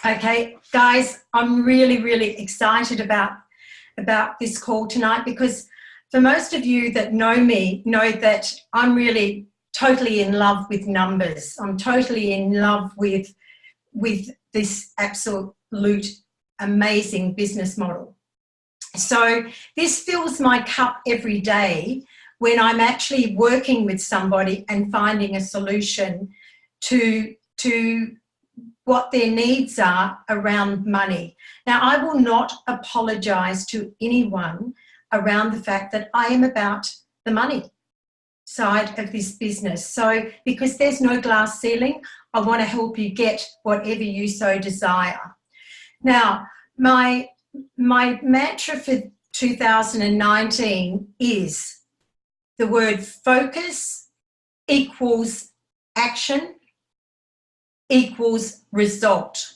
Okay, guys, I'm really, really excited about this call tonight, because for most of you that know me know that I'm really totally in love with numbers. I'm totally in love with this absolute amazing business model. So this fills my cup every day when I'm actually working with somebody and finding a solution to what their needs are around money. Now, I will not apologise to anyone around the fact that I am about the money side of this business. So because there's no glass ceiling, I want to help you get whatever you so desire. Now, my mantra for 2019 is the word focus equals action equals result.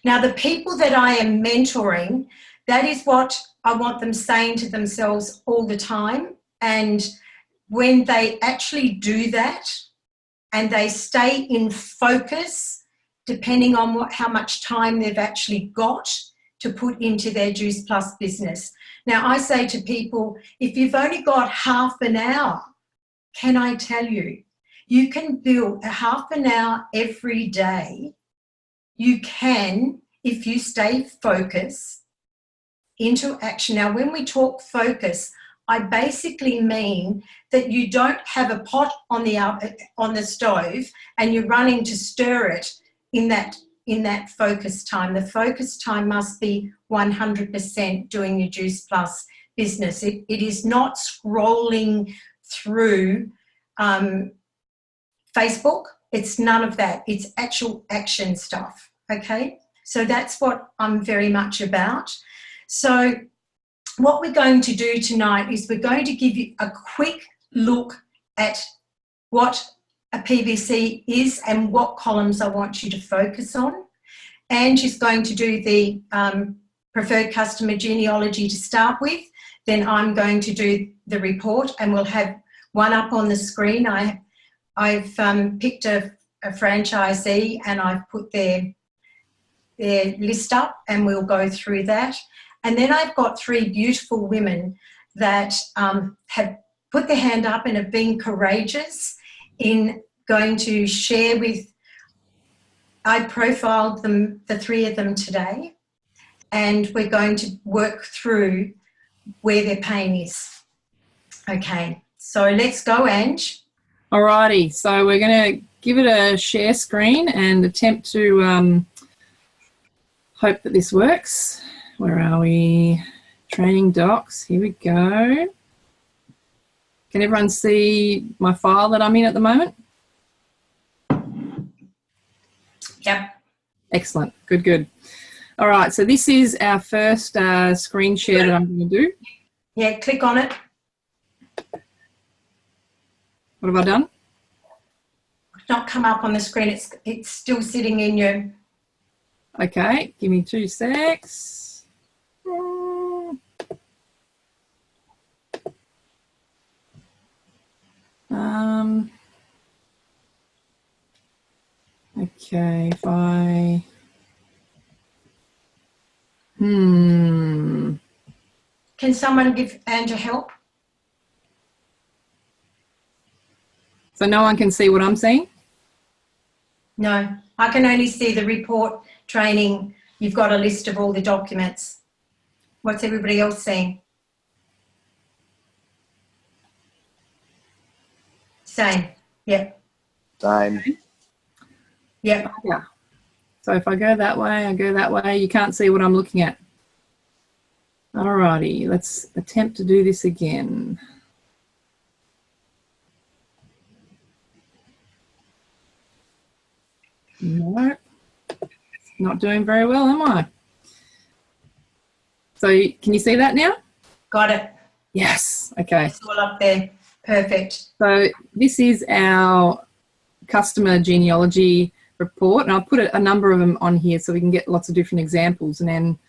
Now, the people that I am mentoring, that is what I want them saying to themselves all the time. And when they actually do that and they stay in focus, depending on how much time they've actually got to put into their Juice Plus business. Now, I say to people, if you've only got half an hour, can I tell you, you can build a half an hour every day. You can, if you stay focused, into action. Now, when we talk focus, I basically mean that you don't have a pot on the stove and you're running to stir it in that focus time. The focus time must be 100% doing your Juice Plus business. It is not scrolling through Facebook. It's none of that. It's actual action stuff, okay? So that's what I'm very much about. So what we're going to do tonight is we're going to give you a quick look at what a PVC is and what columns I want you to focus on. Ange is going to do the preferred customer genealogy to start with. Then I'm going to do the report, and we'll have one up on the screen. I've picked a franchisee and I've put their list up, and we'll go through that. And then I've got three beautiful women that have put their hand up and have been courageous in going to share with, I profiled them, the three of them today, and we're going to work through where their pain is. Okay, so let's go, Ange. Alrighty, so we're going to give it a share screen and attempt to hope that this works. Where are we? Training docs, here we go. Can everyone see my file that I'm in at the moment? Yep. Excellent, good, good. All right, so this is our first screen share that I'm going to do. Yeah, click on it. What have I done? It's not come up on the screen. It's still sitting in your... Okay, give me 2 secs. Okay, if I... Can someone give Ange help? So no one can see what I'm seeing? No, I can only see the report training. You've got a list of all the documents. What's everybody else seeing? Same. Yep. Same. Yep. Yeah. So if I go that way, I go that way, you can't see what I'm looking at. Alrighty, let's attempt to do this again. No, not doing very well, am I? So can you see that now? Got it. Yes, okay. It's all up there. Perfect. So this is our customer genealogy report, and I'll put a number of them on here so we can get lots of different examples. And then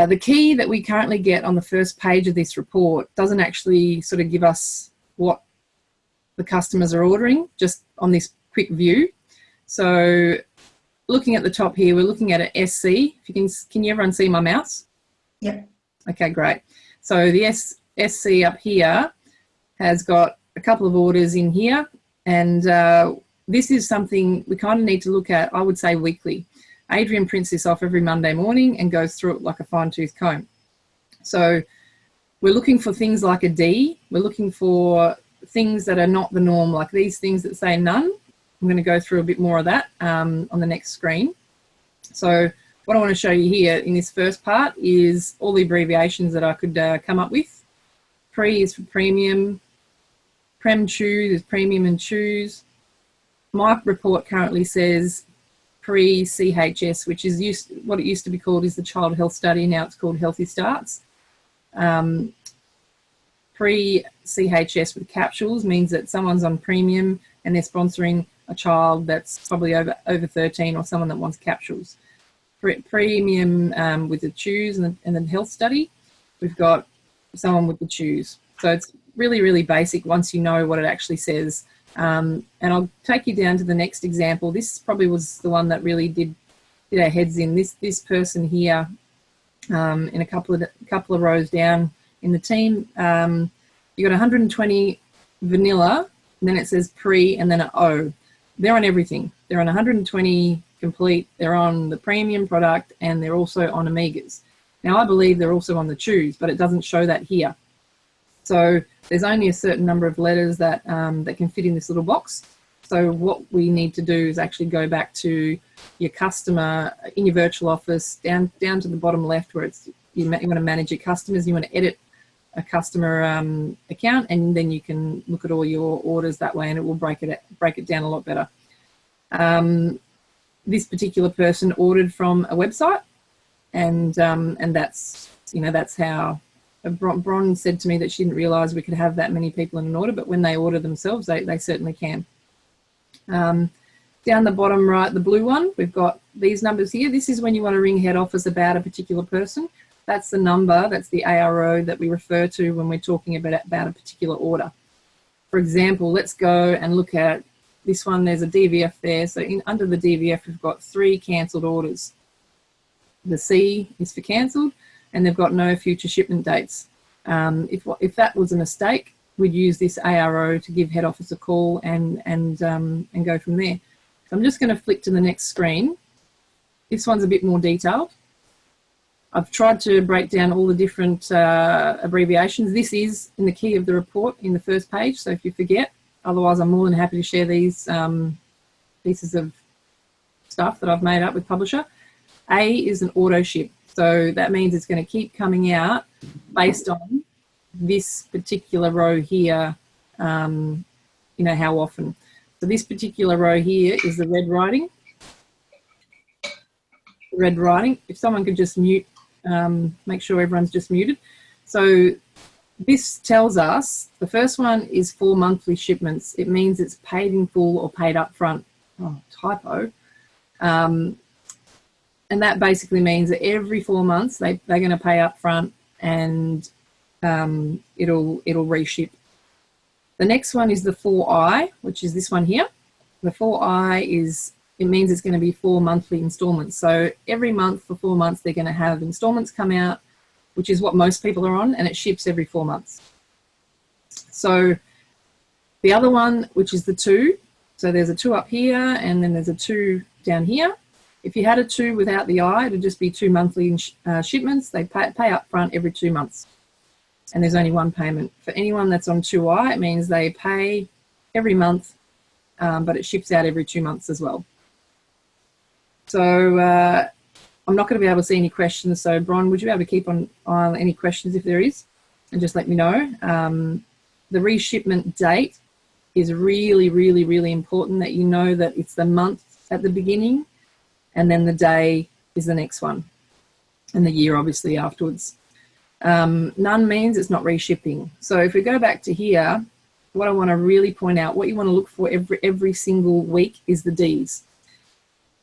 the key that we currently get on the first page of this report doesn't actually sort of give us what the customers are ordering, just on this quick view. So looking at the top here, we're looking at an SC. If you can you everyone see my mouse? Yep. Okay, great. So the SC up here has got a couple of orders in here, and this is something we kind of need to look at, I would say, weekly. Adrian prints this off every Monday morning and goes through it like a fine-tooth comb. So we're looking for things like a D. We're looking for things that are not the norm, like these things that say none. I'm going to go through a bit more of that on the next screen. So what I want to show you here in this first part is all the abbreviations that I could come up with. Pre is for premium. Prem choose is premium and choose. My report currently says pre-CHS, which is what it used to be called is the Child Health Study. Now it's called Healthy Starts. Pre-CHS with capsules means that someone's on premium and they're sponsoring a child that's probably over 13 or someone that wants capsules. Premium with the choose and then health study, we've got someone with the choose. So it's really, really basic once you know what it actually says. And I'll take you down to the next example. This probably was the one that really did our heads in. This person here, in a couple of rows down in the team, you got 120 vanilla, and then it says pre, and then an O. They're on everything. They're on 120 complete. They're on the premium product, and they're also on Omegas. Now I believe they're also on the choose, but it doesn't show that here. So there's only a certain number of letters that that can fit in this little box. So what we need to do is actually go back to your customer in your virtual office, down to the bottom left where it's you want to manage your customers. You want to edit a customer account, and then you can look at all your orders that way, and it will break it down a lot better. This particular person ordered from a website, and that's how. Bron said to me that she didn't realise we could have that many people in an order, but when they order themselves, they certainly can. Down the bottom right, the blue one, we've got these numbers here. This is when you want to ring head office about a particular person. That's the number, that's the ARO that we refer to when we're talking about a particular order. For example, let's go and look at this one. There's a DVF there. So under the DVF, we've got 3 cancelled orders. The C is for cancelled, and they've got no future shipment dates. If that was a mistake, we'd use this ARO to give head office a call and go from there. So I'm just going to flick to the next screen. This one's a bit more detailed. I've tried to break down all the different abbreviations. This is in the key of the report in the first page, so if you forget, otherwise I'm more than happy to share these pieces of stuff that I've made up with Publisher. A is an auto ship. So that means it's going to keep coming out based on this particular row here, how often. So this particular row here is the red writing. Red writing. If someone could just mute, make sure everyone's just muted. So this tells us the first one is for monthly shipments. It means it's paid in full or paid up front. Oh, typo. And that basically means that every 4 months they're going to pay up front, and it'll reship. The next one is the 4I, which is this one here. The 4I it means it's going to be 4 monthly installments. So every month for 4 months they're going to have installments come out, which is what most people are on, and it ships every 4 months. So the other one, which is the 2, so there's a 2 up here, and then there's a 2 down here. If you had a 2 without the I, it would just be 2 monthly shipments. They pay up front every 2 months, and there's only one payment. For anyone that's on 2I, it means they pay every month, but it ships out every 2 months as well. So I'm not going to be able to see any questions. So Bron, would you be able to keep on any questions if there is, and just let me know. The reshipment date is really, really, really important, that you know that it's the month at the beginning, and then the day is the next one, and the year obviously afterwards. None means it's not reshipping. So if we go back to here, what I want to really point out, what you want to look for every single week is the Ds.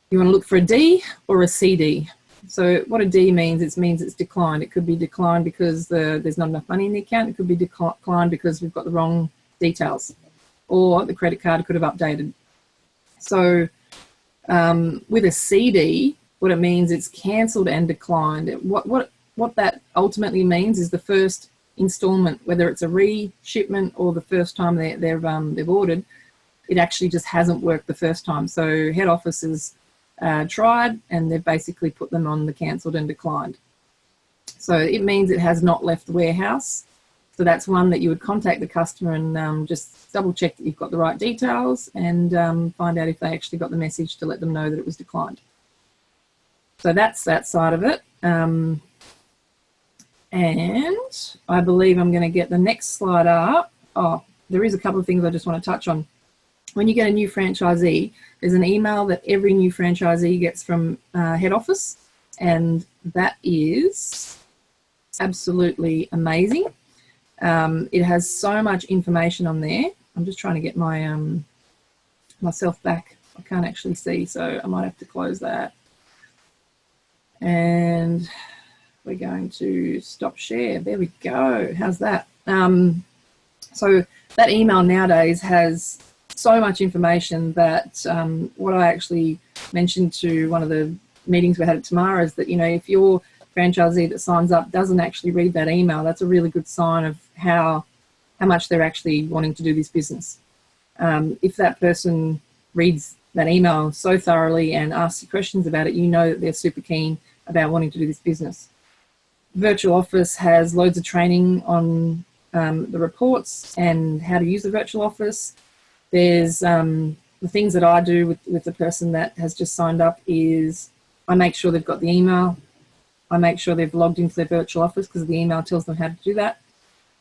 You want to look for a D or a CD. So what a D means, it means it's declined. It could be declined because there's not enough money in the account. It could be declined because we've got the wrong details, or the credit card could have updated. So With a CD, what it means, it's cancelled and declined. What that ultimately means is the first installment, whether it's a re-shipment or the first time they've ordered, it actually just hasn't worked the first time. So head office has tried, and they've basically put them on the cancelled and declined. So it means it has not left the warehouse. So that's one that you would contact the customer and just double check that you've got the right details, and find out if they actually got the message to let them know that it was declined. So that's that side of it. And I believe I'm going to get the next slide up. Oh, there is a couple of things I just want to touch on. When you get a new franchisee, there's an email that every new franchisee gets from head office, and that is absolutely amazing. It has so much information on there. I'm just trying to get my myself back. I can't actually see, so I might have to close that. And we're going to stop share. There we go. How's that? So that email nowadays has so much information that what I actually mentioned to one of the meetings we had at Tamara is that, you know, if your franchisee that signs up doesn't actually read that email, that's a really good sign of how much they're actually wanting to do this business. If that person reads that email so thoroughly and asks you questions about it, you know that they're super keen about wanting to do this business. Virtual Office has loads of training on the reports and how to use the Virtual Office. There's the things that I do with the person that has just signed up is I make sure they've got the email. I make sure they've logged into their Virtual Office because the email tells them how to do that.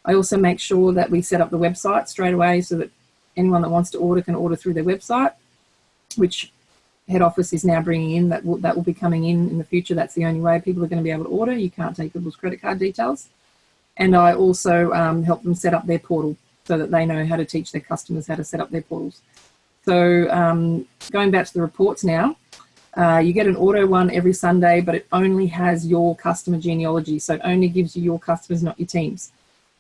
I also make sure that we set up the website straight away so that anyone that wants to order can order through their website, which head office is now bringing in. That will be coming in the future. That's the only way people are going to be able to order. You can't take people's credit card details. And I also help them set up their portal so that they know how to teach their customers how to set up their portals. So going back to the reports now, you get an auto one every Sunday, but it only has your customer genealogy. So it only gives you your customers, not your teams.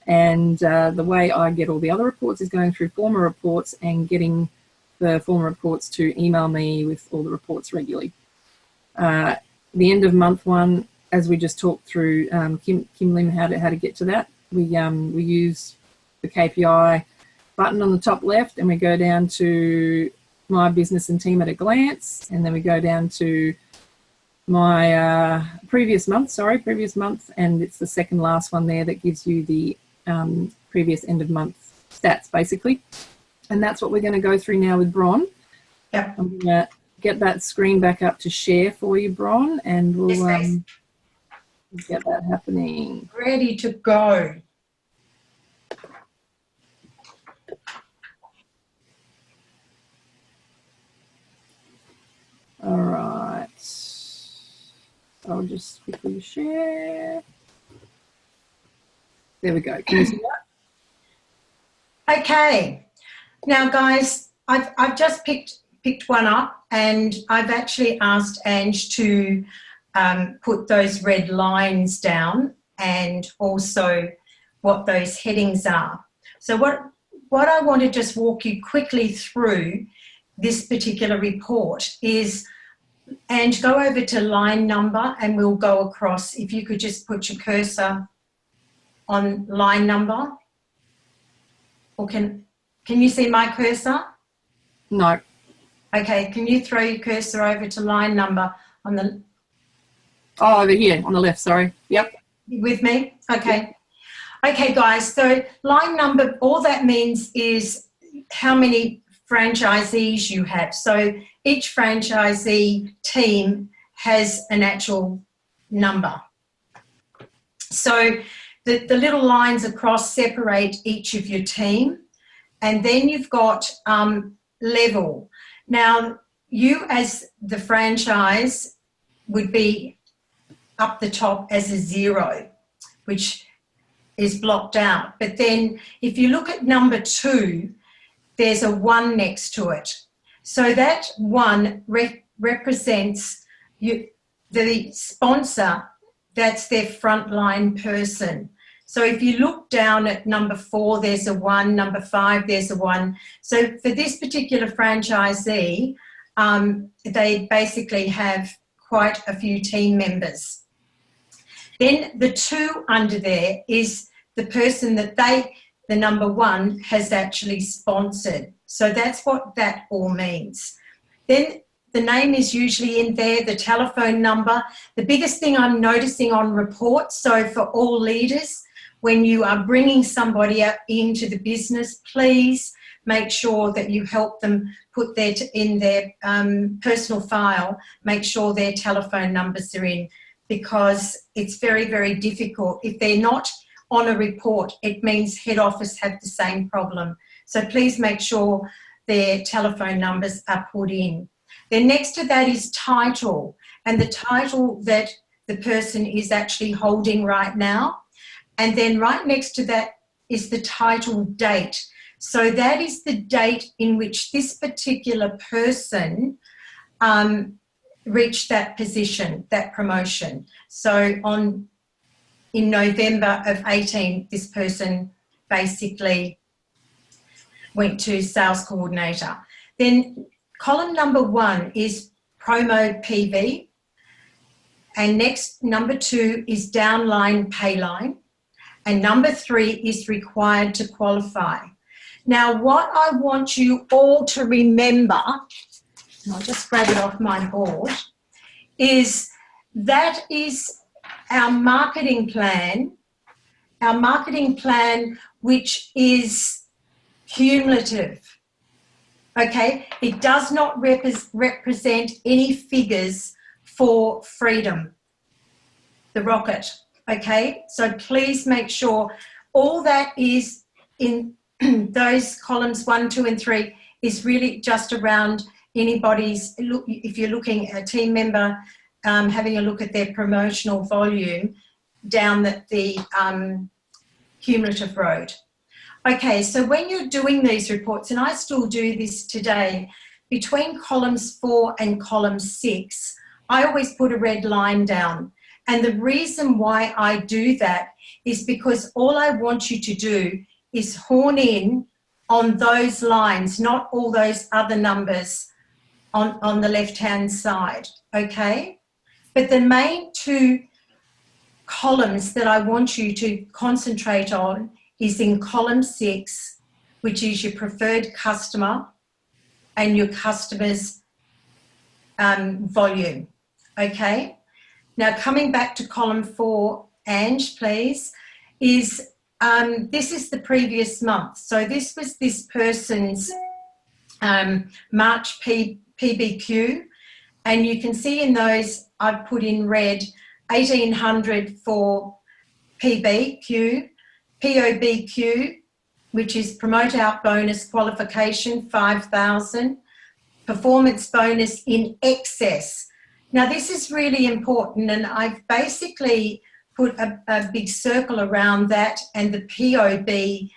And the way I get all the other reports is going through former reports and getting the former reports to email me with all the reports regularly. The end of month one, as we just talked through, Kim Lim, how to get to that. We use the KPI button on the top left, and we go down to my business and team at a glance, and then we go down to my previous month, and it's the second last one there that gives you the previous end of month stats basically. And that's what we're going to go through now with Bron. Yep. I'm going to get that screen back up to share for you, Bron, and we'll get that happening. Ready to go. All right. I'll just quickly share. There we go. Can you see that? Okay. Now, guys, I've just picked one up, and I've actually asked Ange to put those red lines down and also what those headings are. So what I want to just walk you quickly through this particular report is, Ange, go over to line number and we'll go across. If you could just put your cursor on line number. Or can you see my cursor? No. Okay, can you throw your cursor over to line number on the... Oh, over here on the left, sorry. Yep. With me? Okay. Yep. Okay, guys, so line number, all that means is how many franchisees you have. So each franchisee team has an actual number. So the little lines across separate each of your team, and then you've got level. Now, you as the franchise would be up the top as a 0, which is blocked out. But then if you look at number 2, there's a 1 next to it. So that 1 represents the sponsor. That's their frontline person. So if you look down at number 4, there's a 1, number 5, there's a 1. So for this particular franchisee, they basically have quite a few team members. Then the 2 under there is the person that the number 1 has actually sponsored. So that's what that all means. Then the name is usually in there, the telephone number. The biggest thing I'm noticing on reports, so for all leaders, when you are bringing somebody into the business, please make sure that you help them put in their personal file, make sure their telephone numbers are in, because it's very, very difficult. If they're not on a report, it means head office have the same problem. So please make sure their telephone numbers are put in. Then next to that is title, and the title that the person is actually holding right now. And then right next to that is the title date. So that is the date in which this particular person reached that position, that promotion. So in November of 18, this person basically went to sales coordinator. Then column number 1 is promo PV, and next number 2 is downline payline, and number 3 is required to qualify. Now what I want you all to remember, and I'll just grab it off my board, is that is our marketing plan which is cumulative. Okay, it does not represent any figures for Freedom, the rocket. Okay, so please make sure all that is in those columns 1, 2, and 3 is really just around anybody's, if you're looking at a team member, having a look at their promotional volume down the cumulative road. Okay, so when you're doing these reports, and I still do this today, between columns 4 and column 6, I always put a red line down. And the reason why I do that is because all I want you to do is hone in on those lines, not all those other numbers on the left-hand side, okay? But the main 2 columns that I want you to concentrate on is in column 6, which is your preferred customer and your customer's volume, okay? Now coming back to column 4, Ange, please, is this is the previous month. So this was this person's March PBQ, and you can see in those I've put in red 1,800 for PBQ, POBQ, which is promote out bonus qualification, 5,000, performance bonus in excess. Now this is really important, and I've basically put a big circle around that, and the POB,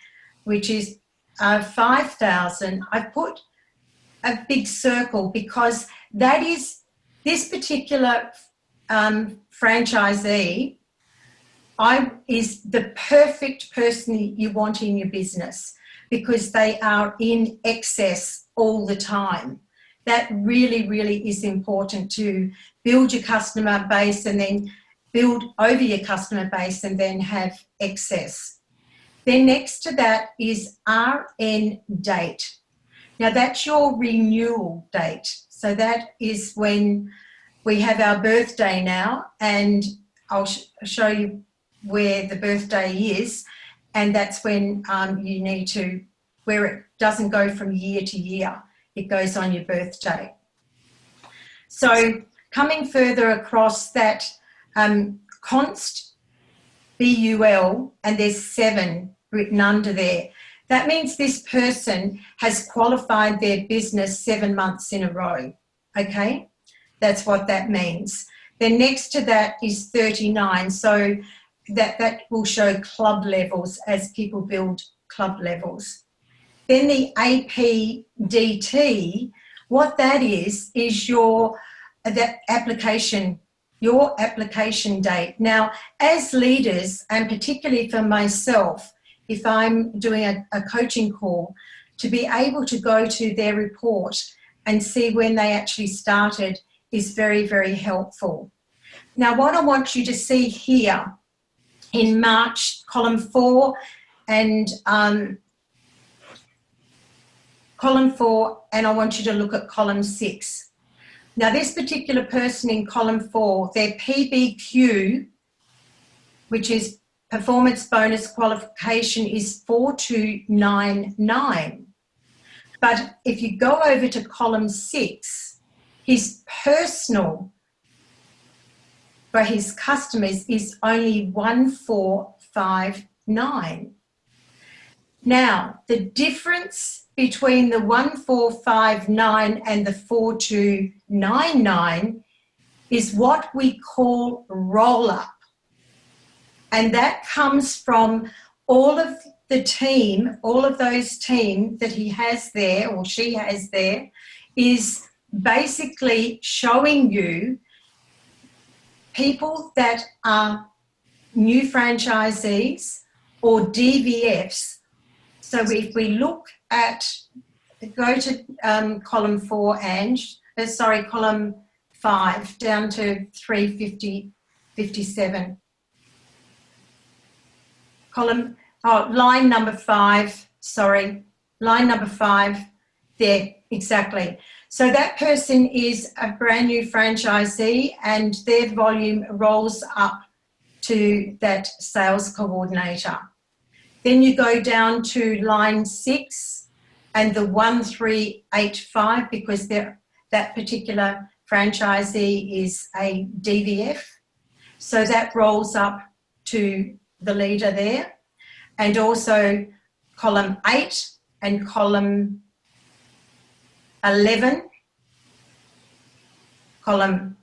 which is 5,000, I've put a big circle because that is this particular franchisee is the perfect person you want in your business, because they are in excess all the time. That really, really is important to build your customer base and then build over your customer base and then have excess. Then next to that is RN date. Now that's your renewal date. So that is when we have our birthday now, and I'll show you where the birthday is, and that's when you need to, where it doesn't go from year to year, it goes on your birthday. So coming further across that, const BUL, and there's 7 written under there. That means this person has qualified their business 7 months in a row, okay? That's what that means. Then next to that is 39, so that will show club levels as people build club levels. Then the APDT, what that is your application date. Now, as leaders, and particularly for myself, if I'm doing a coaching call, to be able to go to their report and see when they actually started is very, very helpful. Now, what I want you to see here in March, column 4 and I want you to look at column 6. Now, this particular person in column 4, their PBQ, which is performance bonus qualification, is 4299. But if you go over to column 6, his personal for his customers is only 1459. Now, the difference between the 1459 and the 4299 is what we call roll-up. And that comes from all of the team, all of those team that he has there or she has there, is basically showing you people that are new franchisees or DVFs. So if we look at, go to column 4, Ange, column 5, down to 357. Line number 5, line number 5, there, exactly. So that person is a brand new franchisee and their volume rolls up to that sales coordinator. Then you go down to line 6 and the 1385, because that particular franchisee is a DVF. So that rolls up to the leader there. And also column 8 and column 11, column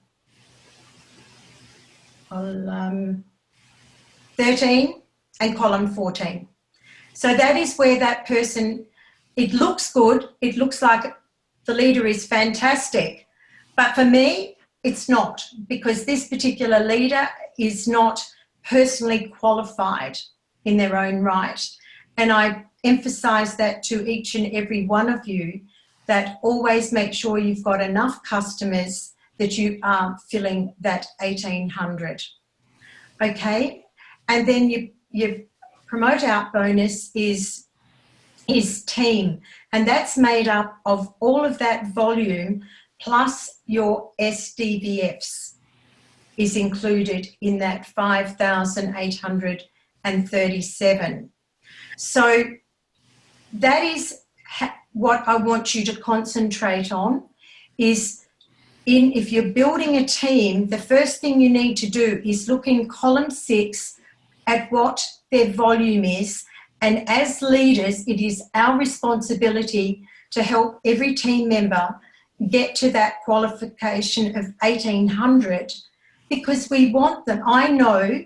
13 and column 14. So that is where that person, it looks good, it looks like the leader is fantastic, but for me it's not, because this particular leader is not personally qualified in their own right. And I emphasize that to each and every one of you, that always make sure you've got enough customers that you are filling that 1800. Okay, and then your promote out bonus is team, and that's made up of all of that volume plus your SDVFs is included in that 5,837. So that is what I want you to concentrate on, is if you're building a team, the first thing you need to do is look in column 6 at what their volume is. And as leaders, it is our responsibility to help every team member get to that qualification of 1800, because we want them. I know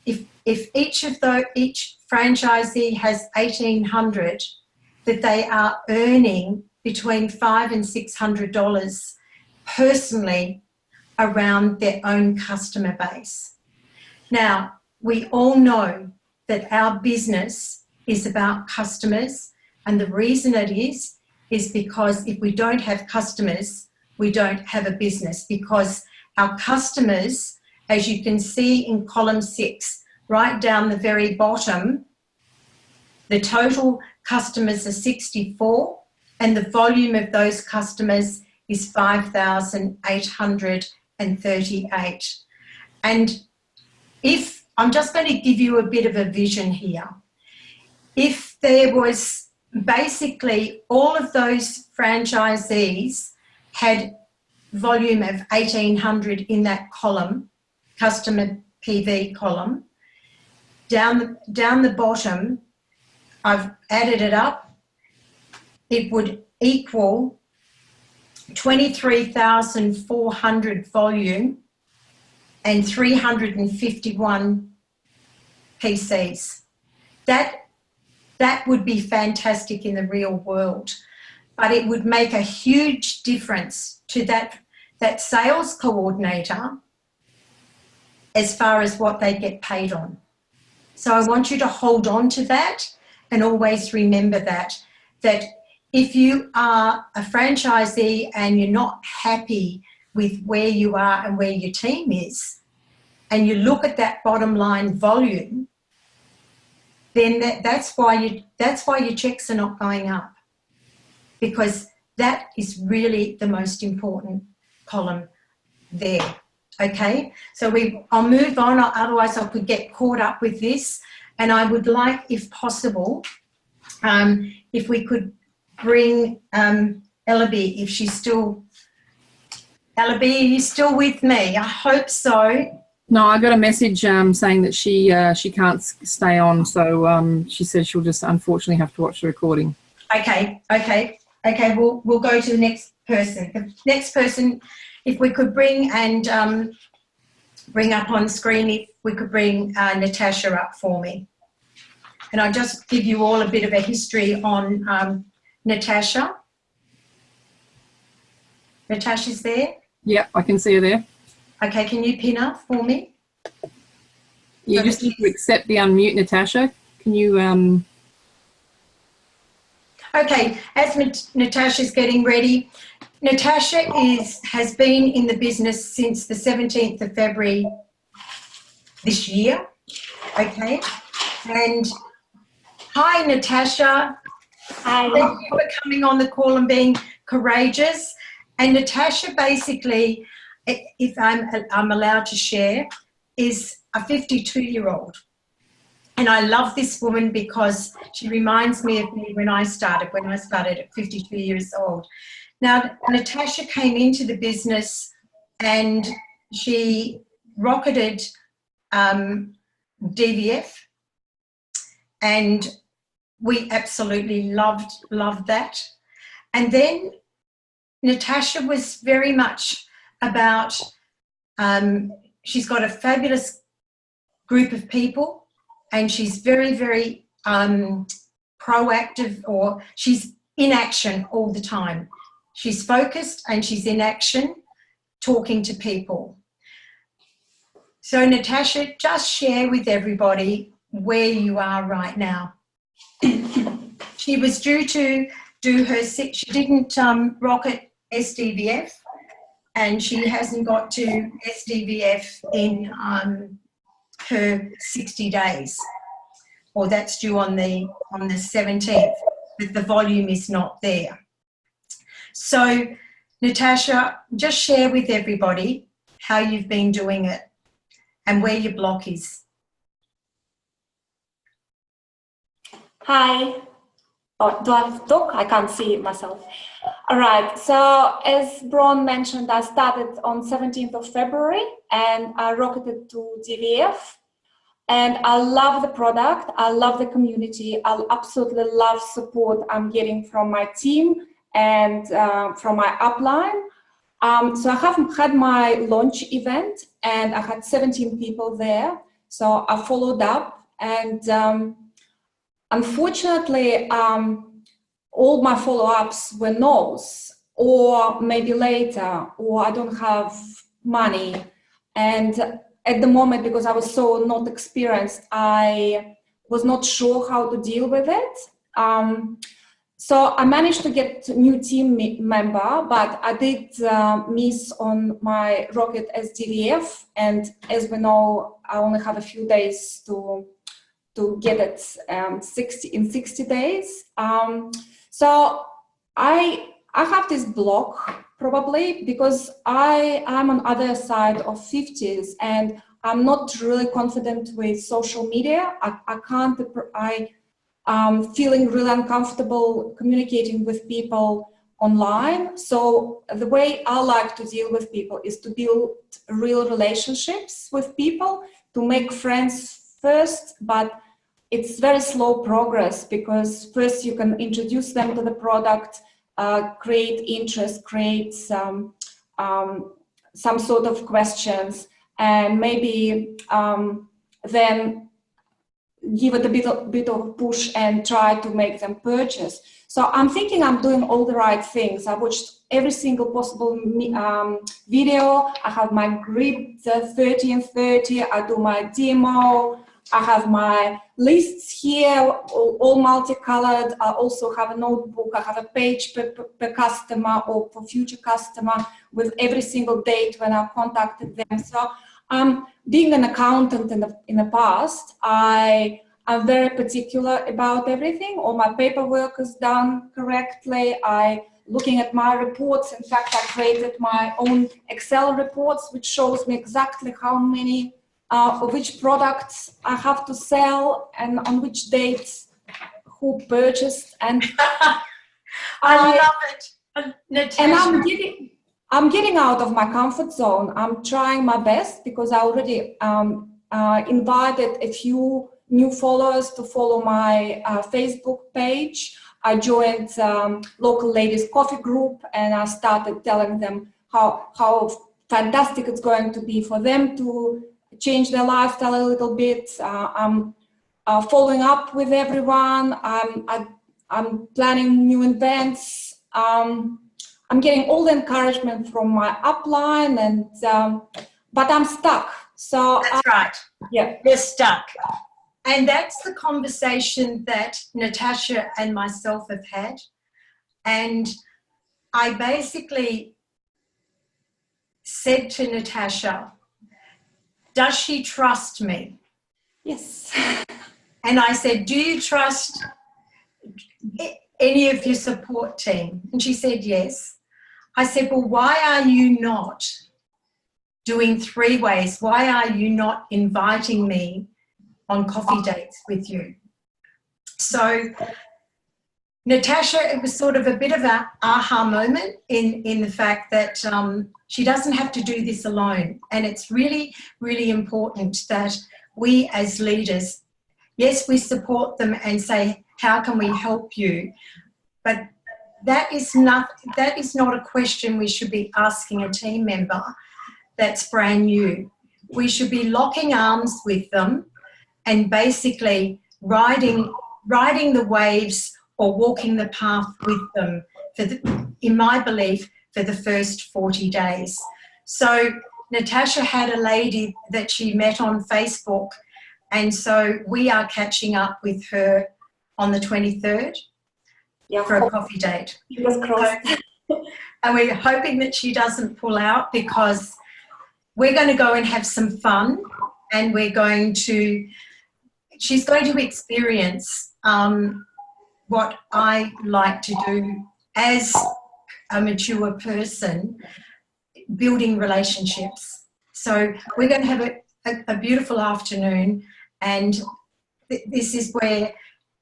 if each franchisee has 1800, that they are earning between $500 and $600 personally around their own customer base. Now, we all know that our business is about customers, and the reason it is because if we don't have customers, we don't have a business, because our customers, as you can see in column 6, right down the very bottom, the total customers are 64 and the volume of those customers is 5,838. And if, I'm just going to give you a bit of a vision here. If there was basically all of those franchisees had volume of 1,800 in that column, customer PV column, down the bottom, I've added it up, it would equal 23,400 volume and 351 PCs. That would be fantastic in the real world, but it would make a huge difference to that sales coordinator as far as what they get paid on. So I want you to hold on to that and always remember that if you are a franchisee and you're not happy with where you are and where your team is, and you look at that bottom line volume, then that's why your checks are not going up, because that is really the most important column there. Okay, so I'll move on, otherwise I could get caught up with this, and I would like, if possible, if we could bring Ellaby, if she's still, Ellaby, are you still with me? I hope so. No, I got a message saying that she can't stay on, so she said she'll just unfortunately have to watch the recording. Okay. We'll go to the next person. The next person, if we could bring and bring up on screen, if we could bring Natasha up for me, and I'll just give you all a bit of a history on Natasha. Natasha's there. Yeah, I can see her there. Okay, can you pin her for me? You just need to accept the unmute, Natasha. Can you... Okay, as Natasha's getting ready, Natasha has been in the business since the 17th of February this year, okay? And hi, Natasha. Hi. Thank you for coming on the call and being courageous. And Natasha, basically, if I'm allowed to share, is a 52-year-old. And I love this woman because she reminds me of me when I started at 52 years old. Now, Natasha came into the business and she rocketed DVF, and we absolutely loved that. And then Natasha was very much about, she's got a fabulous group of people, and she's very, very proactive, or she's in action all the time. She's focused and she's in action, talking to people. So Natasha, just share with everybody where you are right now. She was due to do her, she didn't rocket SDVF, and she hasn't got to SDVF in her 60 days, or that's due on the 17th, but the volume is not there. So Natasha, just share with everybody how you've been doing it and where your block is. Hi. Oh, do I have to talk? I can't see myself. All right. So as Bron mentioned, I started on 17th of February and I rocketed to DVF. And I love the product. I love the community. I absolutely love support I'm getting from my team and from my upline. So I have had my launch event and I had 17 people there. So I followed up, and unfortunately, all my follow-ups were no's, or maybe later, or I don't have money. And at the moment, because I was so not experienced, I was not sure how to deal with it. So I managed to get a new team member, but I did miss on my rocket SDVF. And as we know, I only have a few days to get it in 60 days. So I have this block probably because I'm on other side of 50s and I'm not really confident with social media. I'm feeling really uncomfortable communicating with people online. So the way I like to deal with people is to build real relationships with people, to make friends first, but it's very slow progress because first you can introduce them to the product, create interest, create some sort of questions, and maybe then give it a bit of push and try to make them purchase. So I'm thinking I'm doing all the right things. I watched every single possible video. I have my grid 30 and 30. I do my demo. I have my lists here, all multicolored. I also have a notebook. I have a page per customer or for future customer with every single date when I contacted them. So being an accountant in the past, I'm very particular about everything. All my paperwork is done correctly. Looking at my reports, in fact, I created my own Excel reports, which shows me exactly how many of which products I have to sell and on which dates who purchased. And I love it, Natasha. And I'm getting out of my comfort zone. I'm trying my best because I already invited a few new followers to follow my Facebook page. I joined local ladies coffee group, and I started telling them how fantastic it's going to be for them to change their lifestyle a little bit. I'm following up with everyone. I'm planning new events. I'm getting all the encouragement from my upline, but I'm stuck. So that's right. Yeah, you're stuck. And that's the conversation that Natasha and myself have had. And I basically said to Natasha, does she trust me? Yes. And I said, do you trust any of your support team? And she said, yes. I said, well, why are you not doing 3 ways? Why are you not inviting me on coffee dates with you? So Natasha, it was sort of a bit of an aha moment in the fact that she doesn't have to do this alone. And it's really, really important that we as leaders, yes, we support them and say, how can we help you? But that is not a question we should be asking a team member that's brand new. We should be locking arms with them and basically riding the waves or walking the path with them, in my belief, for the first 40 days. So Natasha had a lady that she met on Facebook, and so we are catching up with her on the 23rd for a coffee date. And we're hoping that she doesn't pull out, because we're going to go and have some fun, and she's going to experience what I like to do as a mature person, building relationships. So we're going to have a beautiful afternoon, and this is where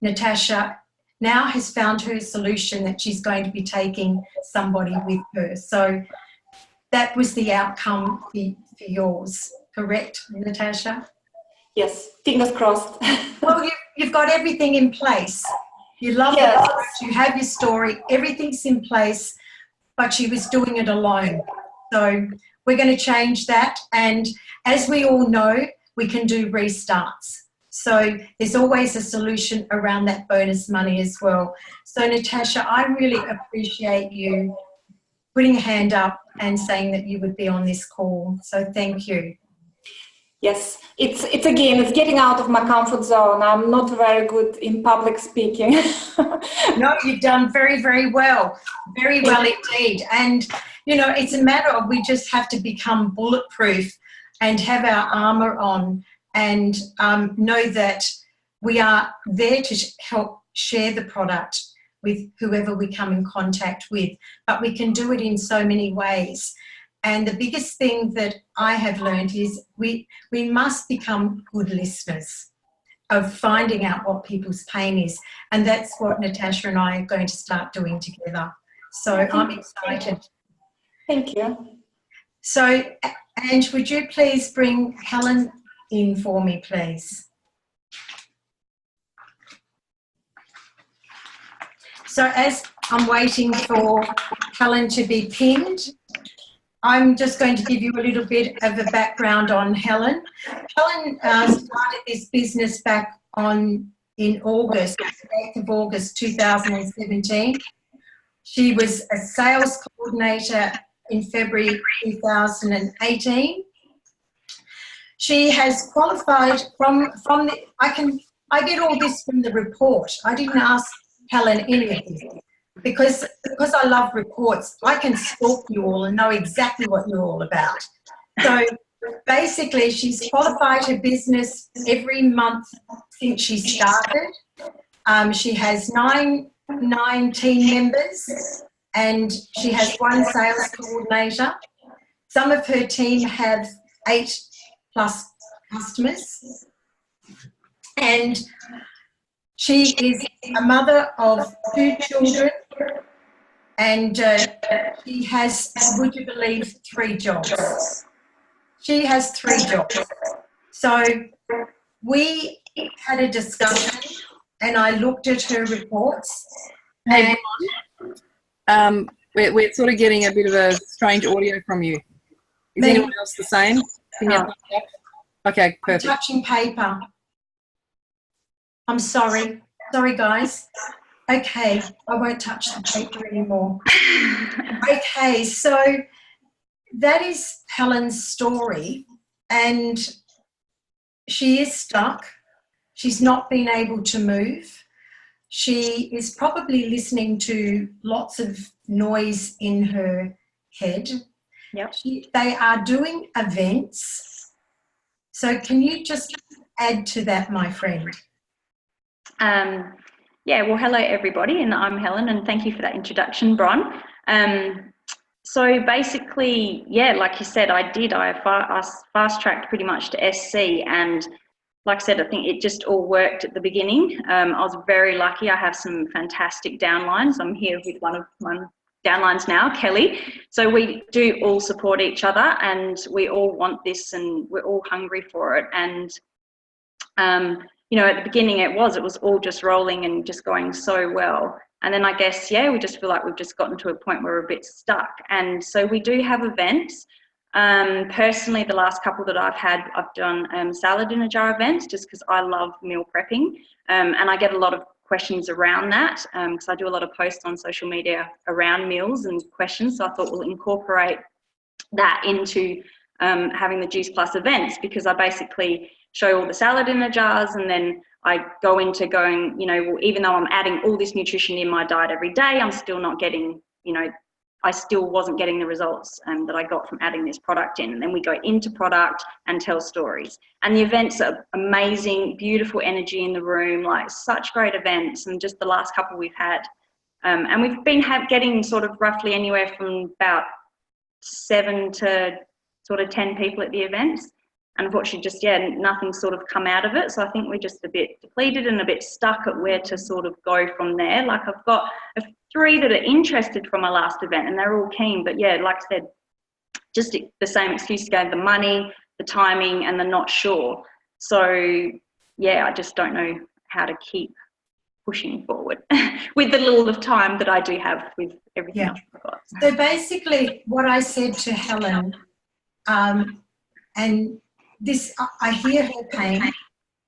Natasha now has found her solution, that she's going to be taking somebody with her. So that was the outcome for yours, correct, Natasha? Yes, fingers crossed. Well, you've got everything in place. You love it, you have your story, everything's in place, but she was doing it alone. So we're going to change that. And as we all know, we can do restarts. So there's always a solution around that bonus money as well. So Natasha, I really appreciate you putting a hand up and saying that you would be on this call. So thank you. Yes, it's getting out of my comfort zone. I'm not very good in public speaking. No, you've done very, very well. Very well indeed. And, you know, it's a matter of, we just have to become bulletproof and have our armour on, and know that we are there to help share the product with whoever we come in contact with. But we can do it in so many ways. And the biggest thing that I have learned is we must become good listeners of finding out what people's pain is. And that's what Natasha and I are going to start doing together. So I'm excited. Thank you. So, Ange, would you please bring Helen in for me, please? So as I'm waiting for Helen to be pinned, I'm just going to give you a little bit of a background on Helen. Helen started this business back in August, 8th of August 2017. She was a sales coordinator in February 2018. She has qualified from the, I get all this from the report. I didn't ask Helen any of this because I love reports. I can stalk you all and know exactly what you're all about. So basically, she's qualified her business every month since she started. She has nine team members and she has one sales coordinator. Some of her team have 8+ customers. And she is a mother of 2 children and she has, would you believe, 3 jobs. She has 3 jobs. So we had a discussion and I looked at her reports. Hey, we're sort of getting a bit of a strange audio from you. Is anyone else the same? Can you okay, perfect. I'm touching paper. I'm sorry. Sorry, guys. Okay, I won't touch the paper anymore. Okay, so that is Helen's story, and she is stuck. She's not been able to move. She is probably listening to lots of noise in her head. Yep. They are doing events. So can you just add to that, my friend? Yeah, well, hello everybody, and I'm Helen, and thank you for that introduction, Bron. So basically, yeah, like you said, I fast-tracked pretty much to SC, and like I said, I think it just all worked at the beginning. I was very lucky. I have some fantastic downlines. I'm here with one of my downlines now, Kelly. So we do all support each other, and we all want this, and we're all hungry for it. And you know, at the beginning it was all just rolling and just going so well. And then I guess, yeah, we just feel like we've just gotten to a point where we're a bit stuck. And so we do have events. Personally, the last couple that I've had, I've done salad in a jar events just because I love meal prepping. And I get a lot of questions around that because I do a lot of posts on social media around meals and questions. So I thought we'll incorporate that into having the Juice Plus events, because I basically show all the salad in the jars, and then I go into going, you know, well, even though I'm adding all this nutrition in my diet every day, I'm still not getting, you know, I still wasn't getting the results that I got from adding this product in. And then we go into product and tell stories. And the events are amazing, beautiful energy in the room, like such great events. And just the last couple we've had. And we've been getting sort of roughly anywhere from about 7 to sort of 10 people at the events. And unfortunately, just, yeah, nothing's sort of come out of it. So I think we're just a bit depleted and a bit stuck at where to sort of go from there. Like I've got 3 that are interested from my last event and they're all keen. But yeah, like I said, just the same excuse again, the money, the timing, and the not sure. So yeah, I just don't know how to keep pushing forward with the little of time that I do have with everything else I've got. So basically what I said to Helen, and this, I hear her pain,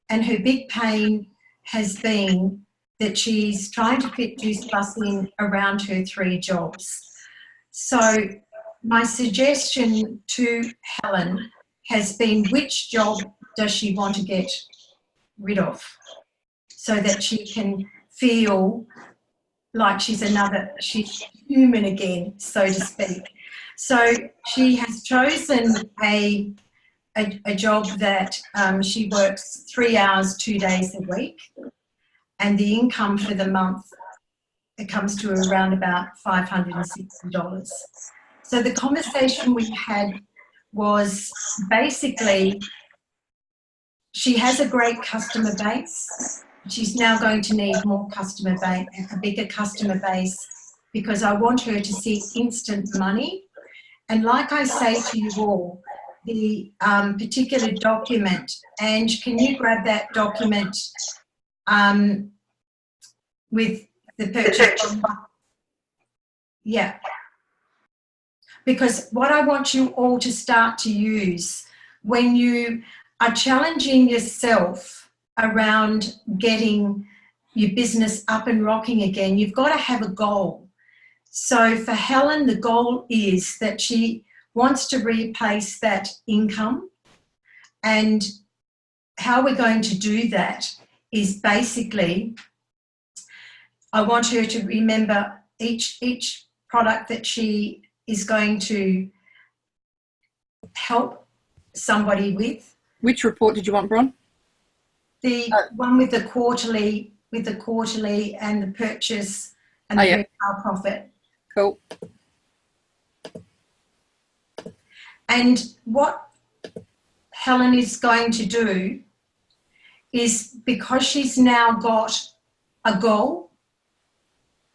and her big pain has been that she's trying to fit Juice Plus in around her 3 jobs. So my suggestion to Helen has been, which job does she want to get rid of so that she can feel like she's human again, so to speak. So she has chosen a job that she works 3 hours, 2 days a week, and the income for the month, it comes to around about $560. So the conversation we had was basically she has a great customer base. She's now going to need more customer base, a bigger customer base, because I want her to see instant money. And like I say to you all, the particular document, Ange, can you grab that document with the purchase? Yeah. Because what I want you all to start to use when you are challenging yourself around getting your business up and rocking again, you've got to have a goal. So for Helen, the goal is that she wants to replace that income, And how we're going to do that is basically, I want her to remember each product that she is going to help somebody with. Which report did you want, Bron? The one with the quarterly and the purchase and the retail profit. Cool. And what Helen is going to do is, because she's now got a goal,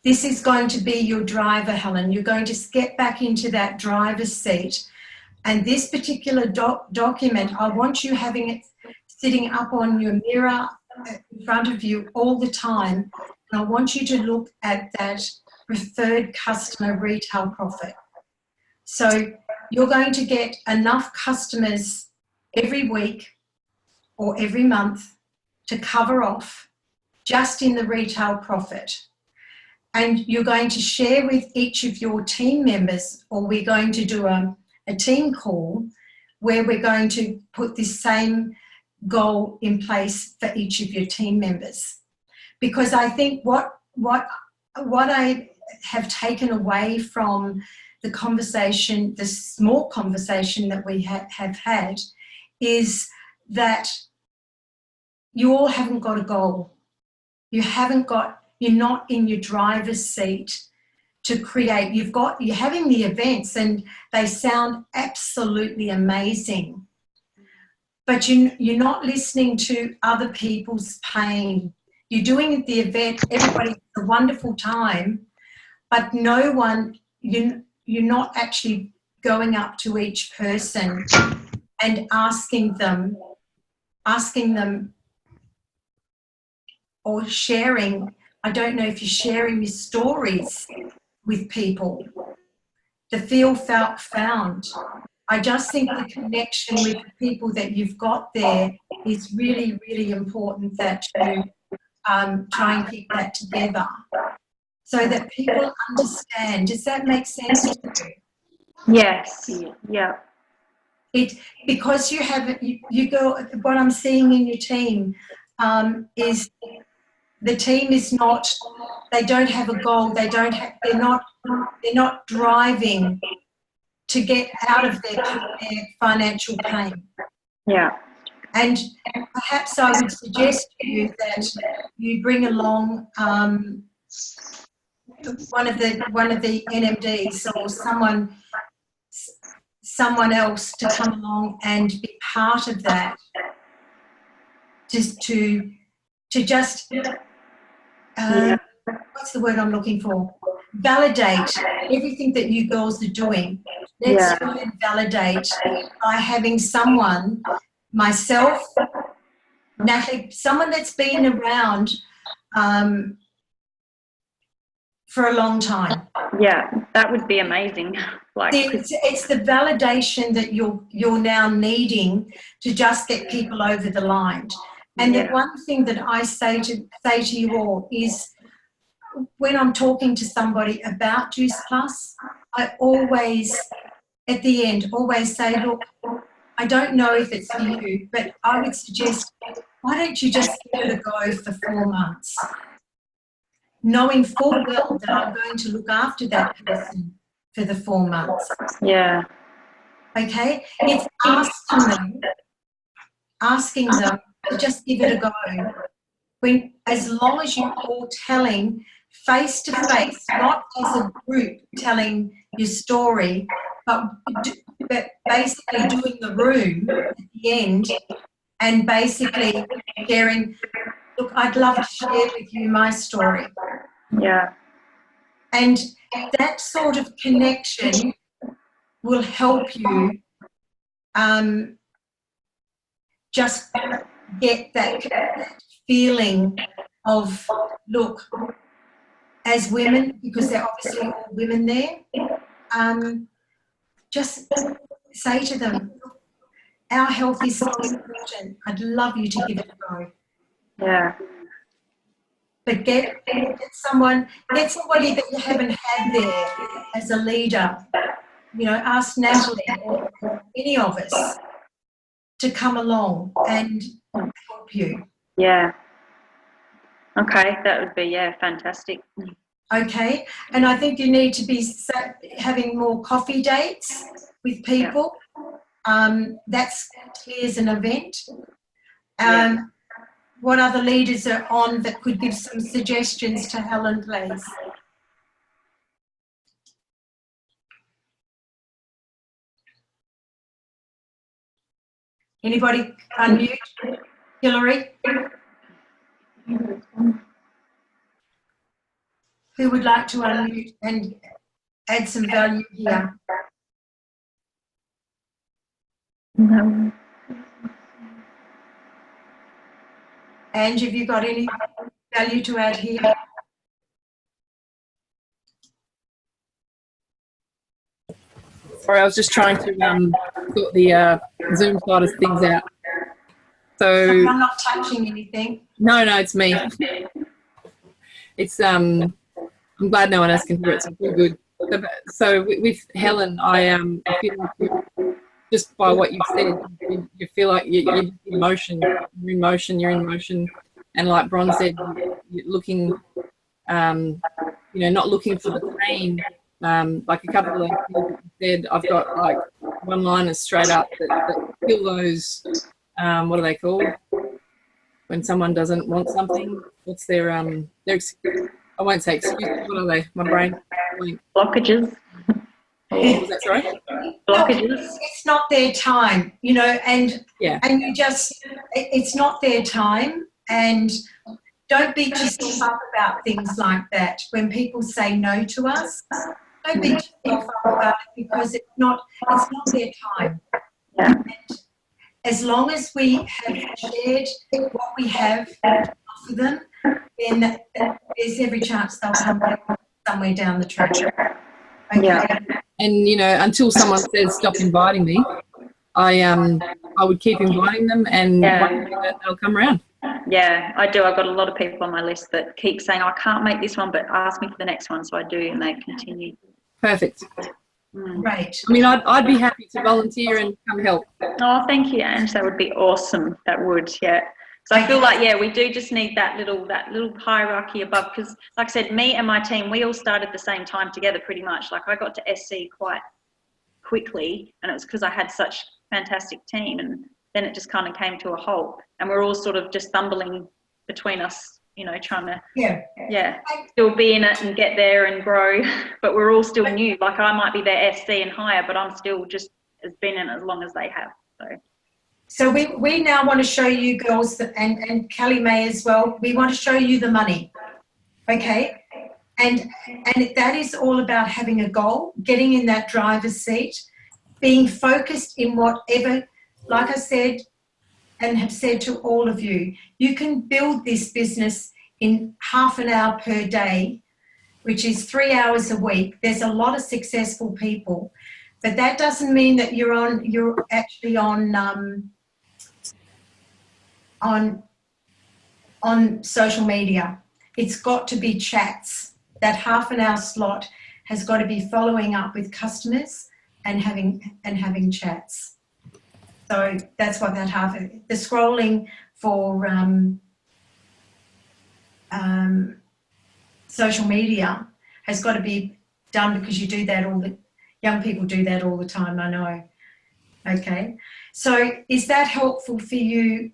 this is going to be your driver, Helen. You're going to get back into that driver's seat. And this particular document, I want you having it sitting up on your mirror in front of you all the time. And I want you to look at that preferred customer retail profit. So you're going to get enough customers every week or every month to cover off just in the retail profit. And you're going to share with each of your team members, or we're going to do a team call where we're going to put this same goal in place for each of your team members. Because I think what I have taken away from the conversation, the small conversation that we have had, is that you all haven't got a goal. You're not in your driver's seat to create. You're having the events and they sound absolutely amazing, but you're not listening to other people's pain. You're doing the event, everybody has a wonderful time, but no one, you're not actually going up to each person and asking them or sharing. I don't know if you're sharing your stories with people. The feel, felt, found. I just think the connection with the people that you've got there is really, really important, that you try and keep that together so that people understand. Does that make sense to you? Yes. Yeah. Because you go, what I'm seeing in your team is the team is not, they don't have a goal, they're not driving to get out of their financial pain. Yeah. And perhaps I would suggest to you that you bring along one of the NMDs or someone else to come along and be part of that, just to just what's the word I'm looking for? Validate everything that you girls are doing. Let's go and validate by having someone, myself, Natalie, someone that's been around for a long time. Yeah, that would be amazing. It's the validation that you're now needing to just get people over the line. And the one thing that I say to you all is, when I'm talking to somebody about Juice Plus, I always, at the end, say, look, I don't know if it's for you, but I would suggest, why don't you just give it a go for 4 months, knowing full well that I'm going to look after that person for the 4 months. Yeah. Okay? It's asking them to just give it a go. As long as you're all telling face to face, not as a group telling your story, but basically doing the room at the end and basically sharing, look, I'd love to share with you my story. Yeah. And that sort of connection will help you just get that feeling of, look, as women, because they're obviously all women there, just say to them, our health is so important. I'd love you to give it a go. Yeah. But get somebody that you haven't had there as a leader. You know, ask Natalie or any of us to come along and help you. Yeah. Okay, that would be, yeah, fantastic. Okay, and I think you need to be having more coffee dates with people. That's clears an event. What other leaders are on that could give some suggestions to Helen, please? Anybody unmute? Hillary? Who would like to unmute and add some value here? Ange, have you got any value to add here? Sorry, I was just trying to sort the Zoom side of things out. So I'm not touching anything. no, it's me. It's I'm glad no one else can hear it. So we're good. So with Helen, I feel like just by what you've said, you feel like you're in motion, and like Bron said, you're looking, not looking for the pain. Like a couple of things said, I've got like one-liners straight up that fill those. What are they called? When someone doesn't want something, what's their I won't say excuses. What are they? My brain. Blockages. What was that, sorry? Blockages. It's not their time, and you just, it's not their time, and don't beat yourself up about things like that. When people say no to us, don't beat yourself up about it because it's not their time. Yeah. And as long as we have shared what we have for them, then there's every chance they'll come back somewhere down the track. Okay. Yeah. And until someone says stop inviting me, I would keep inviting them, and one day they'll come around. Yeah, I do. I've got a lot of people on my list that keep saying, I can't make this one, but ask me for the next one. So I do, and they continue. Perfect. Great. I mean, I'd be happy to volunteer and come help. Oh, thank you, Ange. That would be awesome. That would, yeah. So I feel like, we do just need that little hierarchy above, because like I said, me and my team, we all started the same time together pretty much. Like I got to SC quite quickly, and it was because I had such a fantastic team, and then it just kind of came to a halt, and we're all sort of just stumbling between us, trying to still be in it and get there and grow, but we're all still new. Like I might be their SC and higher, but I'm still just has been in it as long as they have. So we now want to show you girls, and Kelly May as well, we want to show you the money, okay? And that is all about having a goal, getting in that driver's seat, being focused in whatever, like I said and have said to all of you, you can build this business in half an hour per day, which is 3 hours a week. There's a lot of successful people, but that doesn't mean that you're actually on social media. It's got to be chats. That half an hour slot has got to be following up with customers and having chats. So that's what that the scrolling for social media has got to be done, because you do that young people do that all the time, I know. Okay, so is that helpful for you,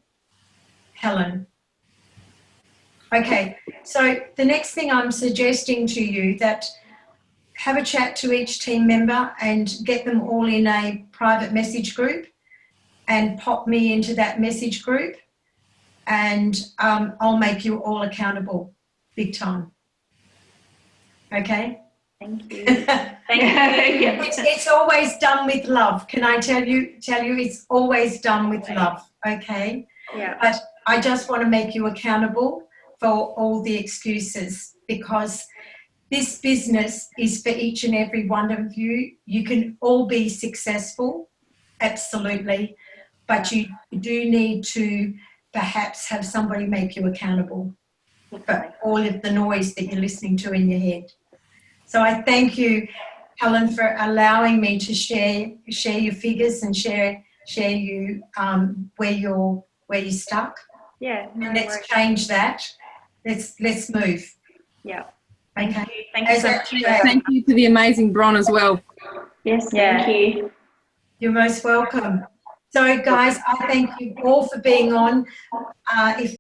Helen? Okay, so the next thing I'm suggesting to you, that have a chat to each team member and get them all in a private message group and pop me into that message group, and I'll make you all accountable big time. Okay? Thank you. Thank you. It's always done with love. Can I tell you it's always done with love, okay? Yeah. But I just want to make you accountable for all the excuses, because this business is for each and every one of you. You can all be successful, absolutely, but you do need to perhaps have somebody make you accountable for all of the noise that you're listening to in your head. So I thank you, Helen, for allowing me to share your figures and share share you where you're stuck. Yeah. And let's change that. Let's move. Yeah. Okay. Thank you so much. Thank you to the amazing Bron as well. Yes, thank you. You're most welcome. So, guys, I thank you all for being on. If